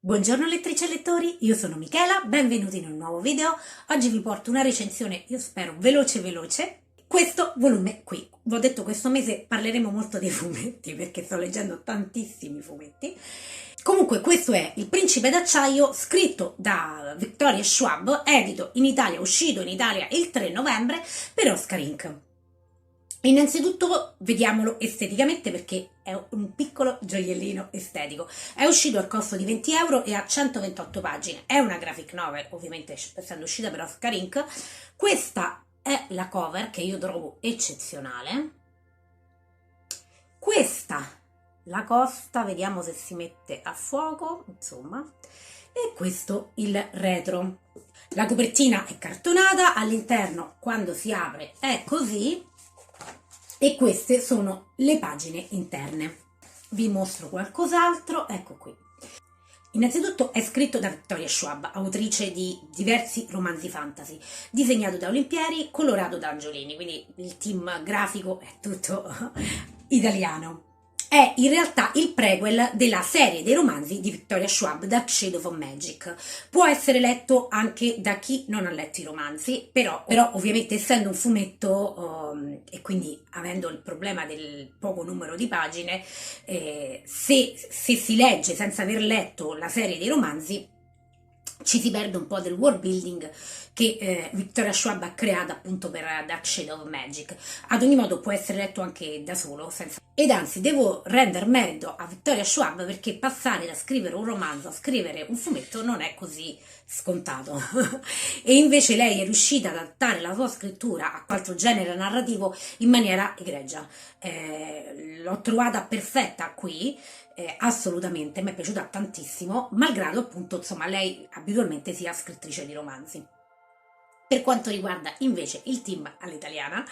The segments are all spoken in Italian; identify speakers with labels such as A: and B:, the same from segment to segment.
A: Buongiorno lettrici e lettori, io sono Michela, benvenuti in un nuovo video. Oggi vi porto una recensione, io spero veloce, questo volume qui. Vi ho detto questo mese parleremo molto dei fumetti perché sto leggendo tantissimi fumetti. Comunque questo è Il Principe d'Acciaio, scritto da Victoria Schwab, edito in Italia, uscito in Italia il 3 novembre per Oscar Inc. Innanzitutto vediamolo esteticamente perché è un piccolo gioiellino estetico. È uscito al costo di 20 euro e ha 128 pagine. È una graphic novel, ovviamente essendo uscita per Oscar Inc. Questa è la cover che io trovo eccezionale. Questa la costa, vediamo se si mette a fuoco, insomma. E questo il retro. La copertina è cartonata, all'interno quando si apre è così. E queste sono le pagine interne. Vi mostro qualcos'altro, ecco qui. Innanzitutto è scritto da Victoria Schwab, autrice di diversi romanzi fantasy, disegnato da Olimpieri, colorato da Angiolini, quindi il team grafico è tutto italiano. È in realtà il prequel della serie dei romanzi di Victoria Schwab, Dark Shadow of Magic. Può essere letto anche da chi non ha letto i romanzi, però ovviamente essendo un fumetto e quindi avendo il problema del poco numero di pagine, se si legge senza aver letto la serie dei romanzi, ci si perde un po' del world building che Victoria Schwab ha creato appunto per Dark Shadow of Magic. Ad ogni modo può essere letto anche da solo, ed anzi devo rendere merito a Victoria Schwab perché passare da scrivere un romanzo a scrivere un fumetto non è così scontato e invece lei è riuscita ad adattare la sua scrittura a qualche genere narrativo in maniera egregia. L'ho trovata perfetta qui. Assolutamente, mi è piaciuta tantissimo, malgrado appunto insomma lei abitualmente sia scrittrice di romanzi. Per quanto riguarda invece il team all'italiana,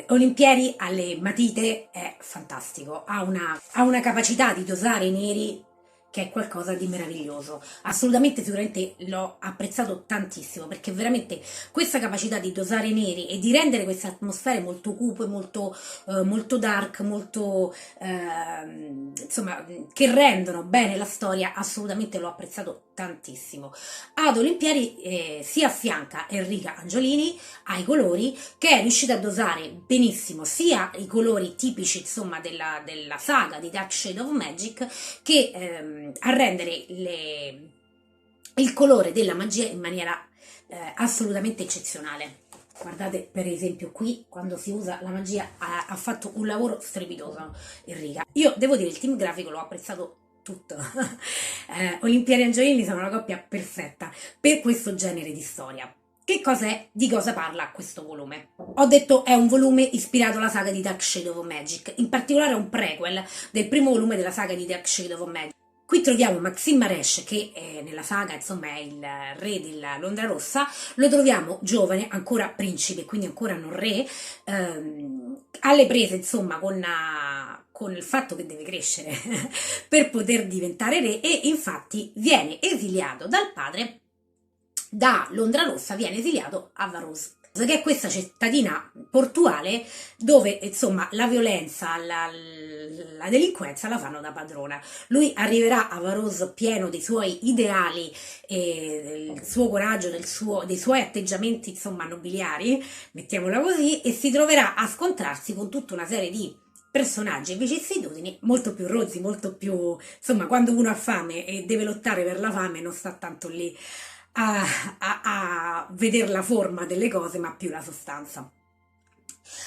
A: Olimpieri alle matite è fantastico, ha una capacità di dosare i neri che è qualcosa di meraviglioso. Assolutamente, sicuramente l'ho apprezzato tantissimo perché veramente questa capacità di dosare i neri e di rendere queste atmosfere molto cupe, molto dark, molto insomma, che rendono bene la storia, assolutamente l'ho apprezzato tantissimo. Ad Olimpieri si affianca Enrica Angiolini ai colori, che è riuscita a dosare benissimo sia i colori tipici insomma della saga di Dark Shadow of Magic che a rendere il colore della magia in maniera assolutamente eccezionale. Guardate per esempio qui quando si usa la magia ha fatto un lavoro strepitoso Enrica. Io devo dire il team grafico l'ho apprezzato tutto. Olimpieri e Angiolini sono una coppia perfetta per questo genere di storia. Che cos'è? Di cosa parla questo volume? Ho detto è un volume ispirato alla saga di Dark Shadow of Magic, in particolare è un prequel del primo volume della saga di Dark Shadow of Magic. Qui troviamo Maxim Maresh che nella saga insomma è il re della Londra Rossa, lo troviamo giovane, ancora principe, quindi ancora non re, alle prese insomma con il fatto che deve crescere per poter diventare re e infatti viene esiliato dal padre, da Londra Rossa viene esiliato a Varos, che è questa cittadina portuale dove insomma la violenza, la delinquenza la fanno da padrona. Lui arriverà a Varos pieno dei suoi ideali, del suo coraggio, dei suoi atteggiamenti insomma nobiliari, mettiamola così, e si troverà a scontrarsi con tutta una serie di personaggi e vicissitudini molto più rozzi, molto più insomma quando uno ha fame e deve lottare per la fame non sta tanto lì a vedere la forma delle cose ma più la sostanza.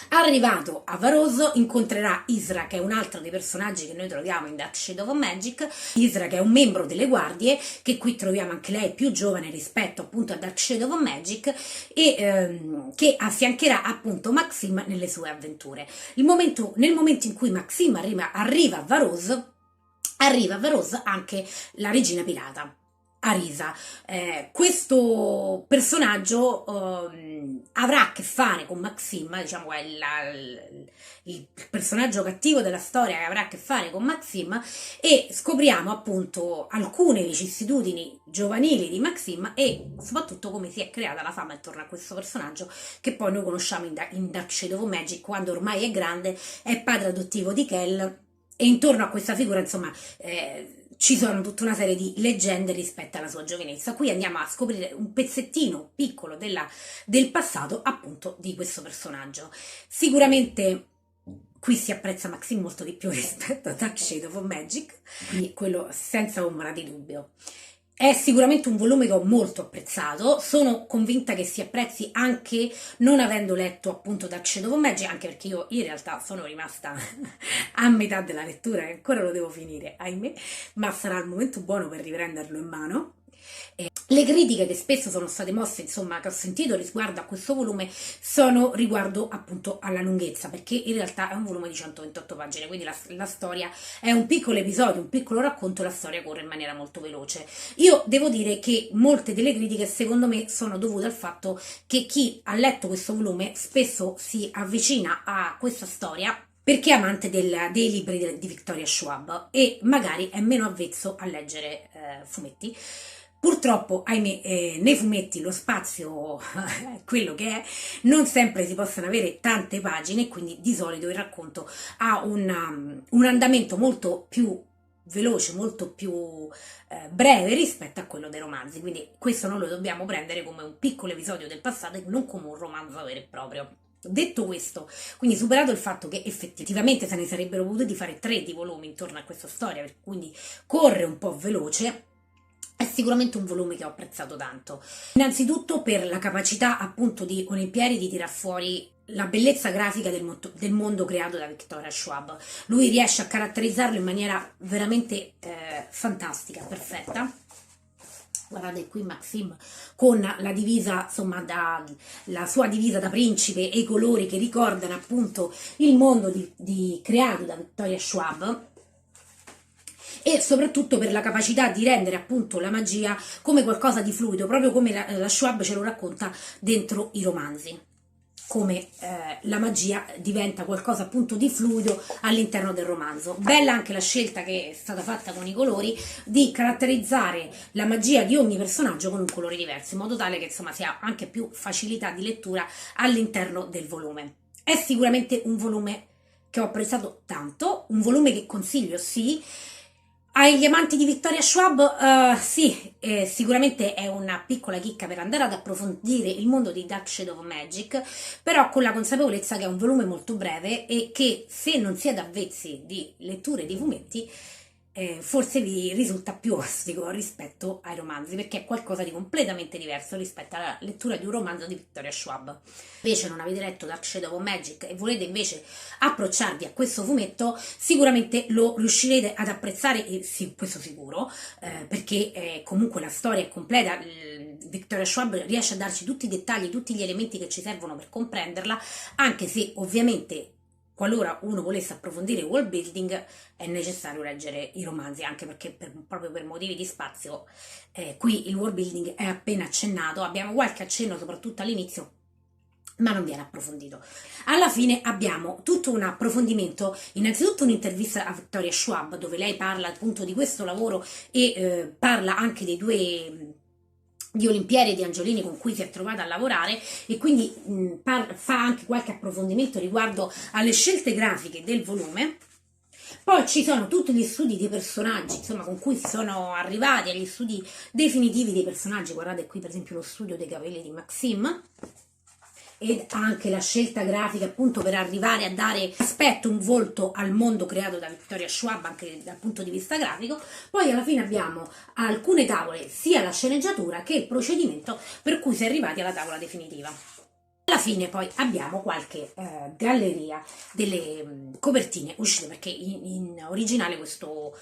A: Arrivato a Varoso incontrerà Isra, che è un altro dei personaggi che noi troviamo in Dark Shadow of Magic. Isra che è un membro delle guardie, che qui troviamo anche lei più giovane rispetto appunto a Dark Shadow of Magic e che affiancherà appunto Maxim nelle sue avventure. Nel momento in cui Maxim arriva a Varoso anche la regina pirata Arisa. Questo personaggio avrà a che fare con Maxim, diciamo è il personaggio cattivo della storia che avrà a che fare con Maxim e scopriamo appunto alcune vicissitudini giovanili di Maxim e soprattutto come si è creata la fama intorno a questo personaggio che poi noi conosciamo in Dark Shadow of Magic, quando ormai è grande, è padre adottivo di Kel. E intorno a questa figura, insomma, ci sono tutta una serie di leggende rispetto alla sua giovinezza. Qui andiamo a scoprire un pezzettino piccolo del passato appunto di questo personaggio. Sicuramente qui si apprezza Maxim molto di più rispetto a Dark Shade of Magic, quindi quello senza ombra di dubbio. È sicuramente un volume che ho molto apprezzato, sono convinta che si apprezzi anche non avendo letto appunto Dark Shade of Magic, anche perché io in realtà sono rimasta a metà della lettura e ancora lo devo finire, ahimè, ma sarà il momento buono per riprenderlo in mano. Le critiche che spesso sono state mosse, insomma, che ho sentito riguardo a questo volume, sono riguardo appunto alla lunghezza, perché in realtà è un volume di 128 pagine, quindi la storia è un piccolo episodio, un piccolo racconto, la storia corre in maniera molto veloce. Io devo dire che molte delle critiche secondo me sono dovute al fatto che chi ha letto questo volume spesso si avvicina a questa storia perché è amante dei libri di Victoria Schwab e magari è meno avvezzo a leggere fumetti. Purtroppo, ahimè, nei fumetti lo spazio è quello che è, non sempre si possono avere tante pagine, quindi di solito il racconto ha un andamento molto più veloce, molto più breve rispetto a quello dei romanzi, quindi questo noi lo dobbiamo prendere come un piccolo episodio del passato e non come un romanzo vero e proprio. Detto questo, quindi superato il fatto che effettivamente se ne sarebbero potuti fare 3 di volumi intorno a questa storia, quindi corre un po' veloce, è sicuramente un volume che ho apprezzato tanto. Innanzitutto per la capacità appunto di Olimpieri di tirar fuori la bellezza grafica del mondo creato da Victoria Schwab. Lui riesce a caratterizzarlo in maniera veramente fantastica, perfetta. Guardate qui Maxim con la divisa, insomma, la sua divisa da principe e i colori che ricordano appunto il mondo creato da Victoria Schwab, e soprattutto per la capacità di rendere appunto la magia come qualcosa di fluido, proprio come la Schwab ce lo racconta dentro i romanzi, come la magia diventa qualcosa appunto di fluido all'interno del romanzo. Bella anche la scelta che è stata fatta con i colori di caratterizzare la magia di ogni personaggio con un colore diverso, in modo tale che insomma si ha anche più facilità di lettura all'interno del volume. È sicuramente un volume che ho apprezzato tanto, un volume che consiglio, sì. Agli amanti di Victoria Schwab, sì, sicuramente è una piccola chicca per andare ad approfondire il mondo di Dark Shade of Magic, però con la consapevolezza che è un volume molto breve e che se non siete avvezzi di letture di fumetti, forse vi risulta più ostico rispetto ai romanzi, perché è qualcosa di completamente diverso rispetto alla lettura di un romanzo di Victoria Schwab. Invece non avete letto Dark Shade of Magic e volete invece approcciarvi a questo fumetto, sicuramente lo riuscirete ad apprezzare, sì, questo sicuro, perché comunque la storia è completa. Victoria Schwab riesce a darci tutti i dettagli, tutti gli elementi che ci servono per comprenderla, anche se ovviamente qualora uno volesse approfondire il world building è necessario leggere i romanzi, anche perché proprio per motivi di spazio qui il world building è appena accennato, abbiamo qualche accenno soprattutto all'inizio, ma non viene approfondito. Alla fine abbiamo tutto un approfondimento, innanzitutto un'intervista a Victoria Schwab dove lei parla appunto di questo lavoro e parla anche dei due di Olimpieri e di Angiolini con cui si è trovata a lavorare, e quindi fa anche qualche approfondimento riguardo alle scelte grafiche del volume. Poi ci sono tutti gli studi dei personaggi, insomma, con cui si sono arrivati agli studi definitivi dei personaggi. Guardate qui per esempio lo studio dei capelli di Maxim, ed anche la scelta grafica appunto per arrivare a dare aspetto, un volto al mondo creato da Victoria Schwab anche dal punto di vista grafico. Poi alla fine abbiamo alcune tavole, sia la sceneggiatura che il procedimento per cui si è arrivati alla tavola definitiva. Alla fine poi abbiamo qualche galleria delle copertine uscite, perché in originale questo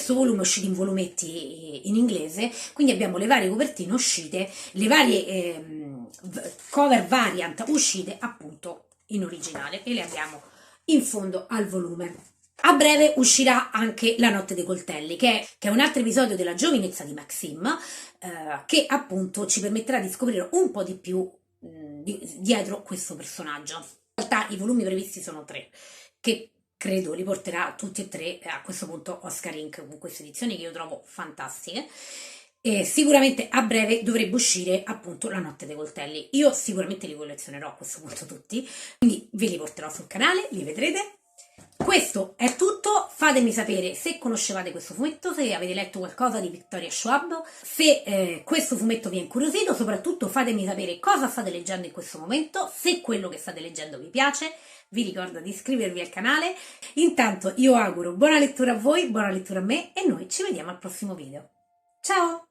A: volume è uscito in volumetti in inglese, quindi abbiamo le varie copertine uscite, le varie cover variant uscite appunto in originale, e le abbiamo in fondo al volume. A breve uscirà anche La notte dei coltelli, che è un altro episodio della giovinezza di Maxim, che appunto ci permetterà di scoprire un po' di più dietro questo personaggio. In realtà i volumi previsti sono 3, che credo li porterà tutti e 3 a questo punto Oscar Inc. con queste edizioni che io trovo fantastiche. E sicuramente a breve dovrebbe uscire appunto La notte dei coltelli. Io sicuramente li collezionerò a questo punto tutti, quindi ve li porterò sul canale, li vedrete. Questo è tutto, fatemi sapere se conoscevate questo fumetto, se avete letto qualcosa di Victoria Schwab, se questo fumetto vi è incuriosito, soprattutto fatemi sapere cosa state leggendo in questo momento, se quello che state leggendo vi piace, vi ricordo di iscrivervi al canale. Intanto io auguro buona lettura a voi, buona lettura a me e noi ci vediamo al prossimo video. Ciao!